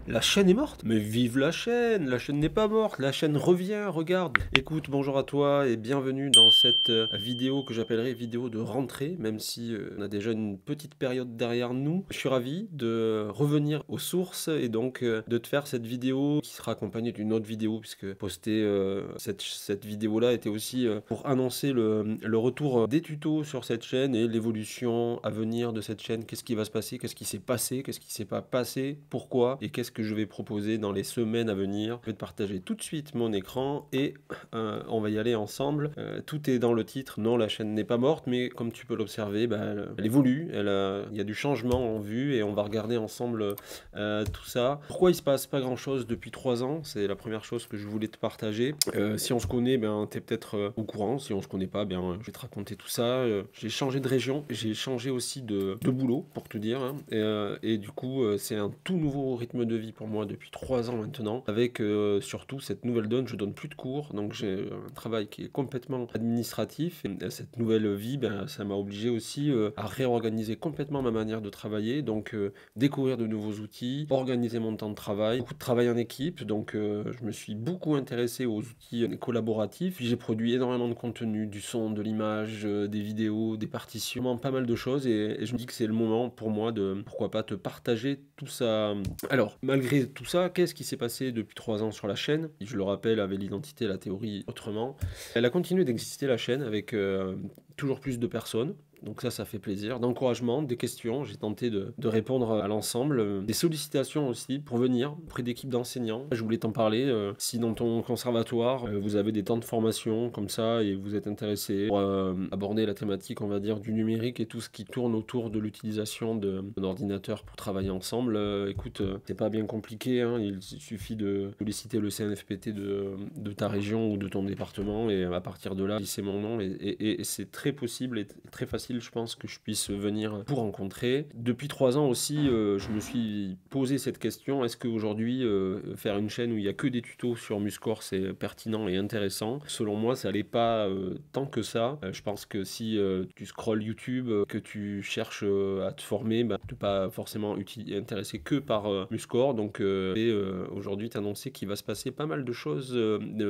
La chaîne est morte? Mais vive la chaîne n'est pas morte, la chaîne revient, regarde. Écoute, bonjour à toi et bienvenue dans cette vidéo que j'appellerai vidéo de rentrée, même si on a déjà une petite période derrière nous. Je suis ravi de revenir aux sources et donc de te faire cette vidéo qui sera accompagnée d'une autre vidéo, puisque poster cette vidéo-là était aussi pour annoncer le retour des tutos sur cette chaîne et l'évolution à venir de cette chaîne. Qu'est-ce qui va se passer, qu'est-ce qui s'est passé, qu'est-ce qui s'est pas passé, pourquoi et qu'est-ce que je vais proposer dans les semaines à venir. Je vais te partager tout de suite mon écran et on va y aller ensemble. Tout est dans le titre. Non, la chaîne n'est pas morte, mais comme tu peux l'observer, elle évolue. Il y a du changement en vue et on va regarder ensemble tout ça. Pourquoi il se passe pas grand-chose depuis 3 ans? C'est la première chose que je voulais te partager. Si on se connaît, tu es peut-être au courant. Si on se connaît pas, je vais te raconter tout ça. J'ai changé de région, j'ai changé aussi de boulot, pour te dire. Hein. Et du coup, c'est un tout nouveau rythme de vie pour moi depuis 3 ans maintenant, avec surtout cette nouvelle donne. Je donne plus de cours, donc j'ai un travail qui est complètement administratif. Et cette nouvelle vie, ça m'a obligé aussi à réorganiser complètement ma manière de travailler, donc découvrir de nouveaux outils, organiser mon temps de travail, beaucoup de travail en équipe, donc je me suis beaucoup intéressé aux outils collaboratifs. J'ai produit énormément de contenu, du son, de l'image, des vidéos, des partitions, pas mal de choses, et je me dis que c'est le moment pour moi de, pourquoi pas, te partager tout ça. Alors, malgré tout ça, qu'est-ce qui s'est passé depuis 3 ans sur la chaîne? Je le rappelle, avec l'identité, la théorie autrement. Elle a continué d'exister, la chaîne, avec toujours plus de personnes. Donc ça fait plaisir. D'encouragement, des questions. J'ai tenté de répondre à l'ensemble. Des sollicitations aussi pour venir auprès d'équipes d'enseignants. Je voulais t'en parler. Si dans ton conservatoire, vous avez des temps de formation comme ça et vous êtes intéressé pour aborder la thématique, on va dire, du numérique et tout ce qui tourne autour de l'utilisation d'un ordinateur pour travailler ensemble, écoute, c'est pas bien compliqué. Hein. Il suffit de solliciter le CNFPT de ta région ou de ton département et à partir de là, c'est mon nom et c'est très possible et très facile, je pense, que je puisse venir pour rencontrer. Depuis 3 ans aussi, je me suis posé cette question, est-ce qu'aujourd'hui, faire une chaîne où il n'y a que des tutos sur MuseCore, c'est pertinent et intéressant? Selon moi, ça n'allait pas tant que ça. Je pense que si tu scrolles YouTube, que tu cherches à te former, tu n'es pas forcément intéressé que par MuseCore. Donc aujourd'hui, t'annoncer qu'il va se passer pas mal de choses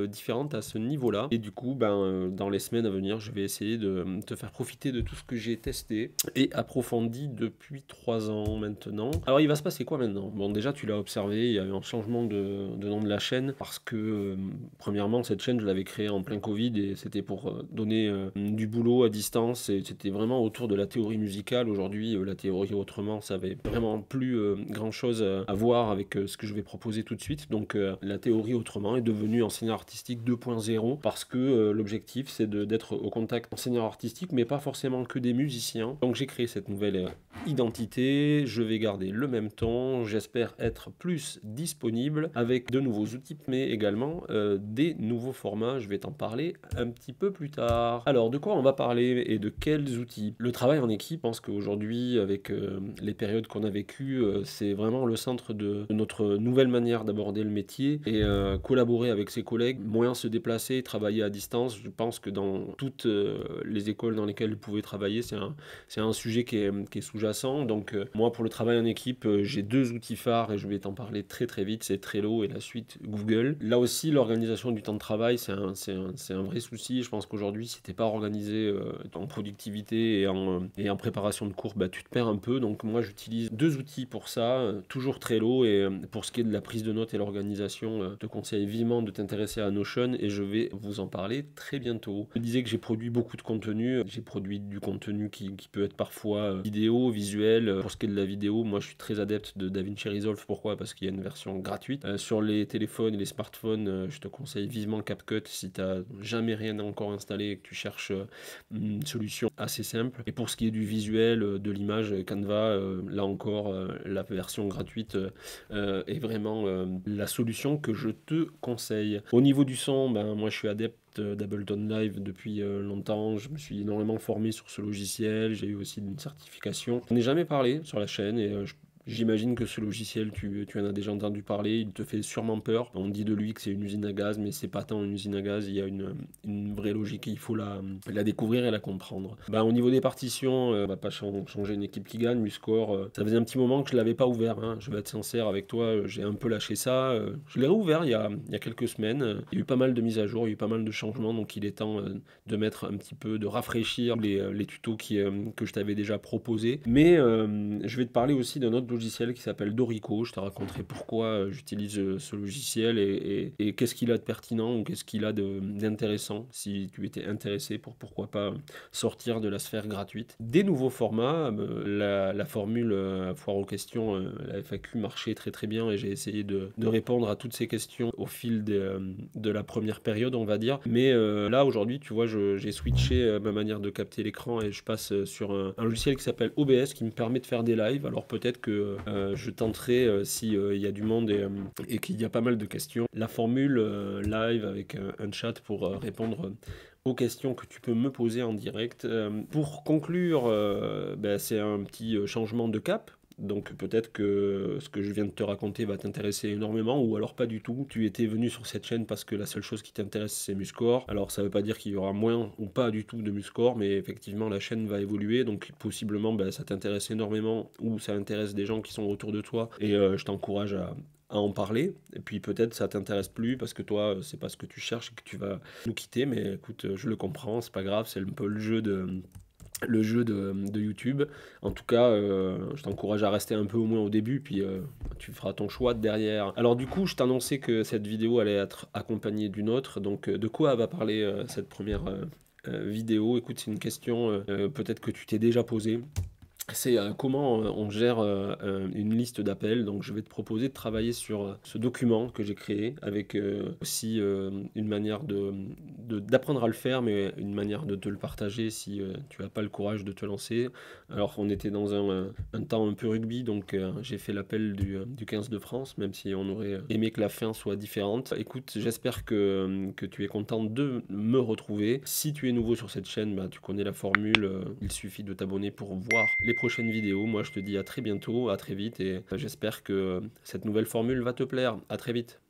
différentes à ce niveau-là. Et du coup, dans les semaines à venir, je vais essayer de te faire profiter de tout ce que j'ai testé et approfondi depuis 3 ans maintenant. Alors il va se passer quoi maintenant? Bon, déjà tu l'as observé, il y a eu un changement de nom de la chaîne parce que premièrement, cette chaîne je l'avais créée en plein Covid et c'était pour donner du boulot à distance et c'était vraiment autour de la théorie musicale. Aujourd'hui, la théorie autrement, ça avait vraiment plus grand chose à voir avec ce que je vais proposer tout de suite. Donc la théorie autrement est devenue enseignant artistique 2.0 parce que l'objectif c'est d'être au contact enseignant artistique mais pas forcément que des musiciens. Donc j'ai créé cette nouvelle identité, je vais garder le même ton, j'espère être plus disponible avec de nouveaux outils mais également des nouveaux formats. Je vais t'en parler un petit peu plus tard. Alors de quoi on va parler et de quels outils? Le travail en équipe, je pense qu'aujourd'hui avec les périodes qu'on a vécues, c'est vraiment le centre de notre nouvelle manière d'aborder le métier et collaborer avec ses collègues, moyen se déplacer, travailler à distance. Je pense que dans toutes les écoles dans lesquelles vous pouvez travailler, c'est un sujet qui est sous-jacent. Donc moi pour le travail en équipe, j'ai 2 outils phares et je vais t'en parler très très vite, c'est Trello et la suite Google. Là aussi l'organisation du temps de travail, c'est un vrai souci. Je pense qu'aujourd'hui si t'es pas organisé en productivité et en préparation de cours, tu te perds un peu. Donc moi j'utilise 2 outils pour ça, toujours Trello et pour ce qui est de la prise de notes et l'organisation, je te conseille vivement de t'intéresser à Notion et je vais vous en parler très bientôt. Je disais que j'ai produit beaucoup de contenu, j'ai produit du contenu qui peut être parfois vidéo, visuel. Pour ce qui est de la vidéo, moi je suis très adepte de DaVinci Resolve. Pourquoi? Parce qu'il y a une version gratuite. Sur les téléphones et les smartphones, je te conseille vivement CapCut si tu n'as jamais rien encore installé et que tu cherches une solution assez simple. Et pour ce qui est du visuel, de l'image, Canva, là encore, la version gratuite est vraiment la solution que je te conseille. Au niveau du son, moi je suis adepte d'Ableton Live depuis longtemps. Je me suis énormément formé sur ce logiciel. J'ai eu aussi une certification. Je n'ai jamais parlé sur la chaîne et J'imagine que ce logiciel, tu en as déjà entendu parler, il te fait sûrement peur. On dit de lui que c'est une usine à gaz, mais c'est pas tant une usine à gaz, il y a une vraie logique et il faut la découvrir et la comprendre. Bah, au niveau des partitions, on va pas changer une équipe qui gagne, MuseScore, ça faisait un petit moment que je l'avais pas ouvert, hein. Je vais être sincère avec toi, j'ai un peu lâché ça. Je l'ai réouvert il y a quelques semaines. Il y a eu pas mal de mises à jour, il y a eu pas mal de changements, donc il est temps de mettre un petit peu, de rafraîchir les tutos que je t'avais déjà proposés. Mais je vais te parler aussi d'un autre logiciel qui s'appelle Dorico. Je te raconterai pourquoi j'utilise ce logiciel et qu'est-ce qu'il a de pertinent ou qu'est-ce qu'il a d'intéressant si tu étais intéressé pour pourquoi pas sortir de la sphère gratuite. Des nouveaux formats, la formule foire aux questions, la FAQ marchait très très bien et j'ai essayé de répondre à toutes ces questions au fil de la première période, on va dire. Mais là aujourd'hui, tu vois, j'ai switché ma manière de capter l'écran et je passe sur un logiciel qui s'appelle OBS qui me permet de faire des lives. Alors peut-être que je tenterai si il y a du monde et qu'il y a pas mal de questions. La formule live avec un chat pour répondre aux questions que tu peux me poser en direct. Pour conclure, c'est un petit changement de cap. Donc peut-être que ce que je viens de te raconter va t'intéresser énormément ou alors pas du tout. Tu étais venu sur cette chaîne parce que la seule chose qui t'intéresse c'est MuseScore. Alors ça veut pas dire qu'il y aura moins ou pas du tout de MuseScore, mais effectivement la chaîne va évoluer. Donc possiblement ça t'intéresse énormément ou ça intéresse des gens qui sont autour de toi. Et je t'encourage à en parler, et puis peut-être ça t'intéresse plus parce que toi c'est pas ce que tu cherches et que tu vas nous quitter, mais écoute, je le comprends, c'est pas grave, c'est un peu le jeu de YouTube. En tout cas, je t'encourage à rester un peu au moins au début, puis tu feras ton choix derrière. Alors du coup, je t'annonçais que cette vidéo allait être accompagnée d'une autre, donc de quoi va parler cette première vidéo? Écoute, c'est une question peut-être que tu t'es déjà posée. C'est comment on gère une liste d'appels. Donc je vais te proposer de travailler sur ce document que j'ai créé avec aussi une manière d'apprendre à le faire, mais une manière de te le partager si tu n'as pas le courage de te lancer. Alors on était dans un temps un peu rugby, donc j'ai fait l'appel du 15 de France, même si on aurait aimé que la fin soit différente. Écoute, j'espère que tu es content de me retrouver. Si tu es nouveau sur cette chaîne, tu connais la formule, il suffit de t'abonner pour voir les prochaines vidéos. Moi je te dis à très bientôt, à très vite et j'espère que cette nouvelle formule va te plaire. À très vite.